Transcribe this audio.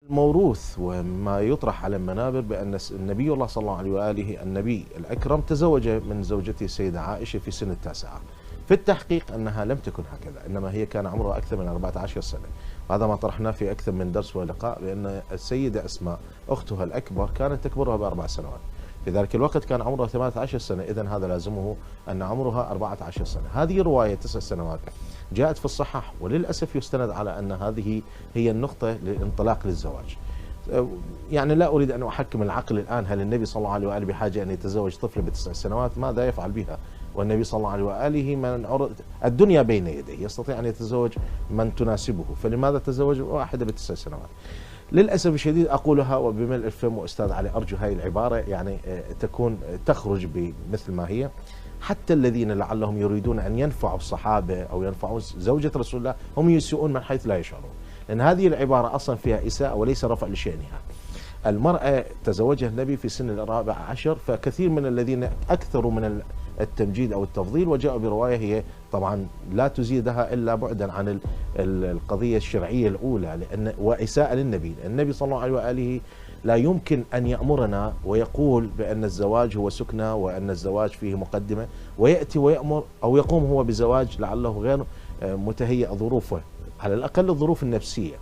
الموروث وما يطرح على المنابر بأن النبي الله صلى الله عليه وآله النبي الأكرم تزوج من زوجته السيدة عائشة في سن التاسعة. في التحقيق أنها لم تكن هكذا، إنما هي كان عمرها أكثر من 14 سنة. وهذا ما طرحناه في أكثر من درس ولقاء، بأن السيدة أسماء أختها الأكبر كانت تكبرها ب4 سنوات. في ذلك الوقت كان عمرها 18 سنة، إذن هذا لازمه أن عمرها 14 سنة. هذه رواية 9 سنوات جاءت في الصحاح، وللأسف يستند على أن هذه هي النقطة للانطلاق للزواج. يعني لا أريد أن أحكم العقل الآن، هل النبي صلى الله عليه وآله بحاجة أن يتزوج طفل ب9 سنوات؟ ماذا يفعل بها؟ والنبي صلى الله عليه وآله من عرض الدنيا بين يديه، يستطيع أن يتزوج من تناسبه، فلماذا تزوج واحدة ب9 سنوات؟ للأسف الشديد أقولها وبملء الفم، وأستاذ علي أرجو هاي العبارة يعني تكون تخرج بمثل ما هي. حتى الذين لعلهم يريدون أن ينفعوا الصحابة أو ينفعوا زوجة رسول الله هم يسيئون من حيث لا يشعرون، لأن هذه العبارة أصلا فيها إساءة وليس رفع لشأنها. المرأة تزوجها النبي في سن 14، فكثير من الذين أكثروا من التمجيد أو التفضيل وجاءوا برواية هي طبعا لا تزيدها إلا بعدا عن القضية الشرعية الأولى، لأن وإساءة للنبي. النبي صلى الله عليه وآله لا يمكن أن يأمرنا ويقول بأن الزواج هو سكنة وأن الزواج فيه مقدمة، ويأتي ويأمر أو يقوم هو بزواج لعله غير متهيئ ظروفه، على الأقل الظروف النفسية.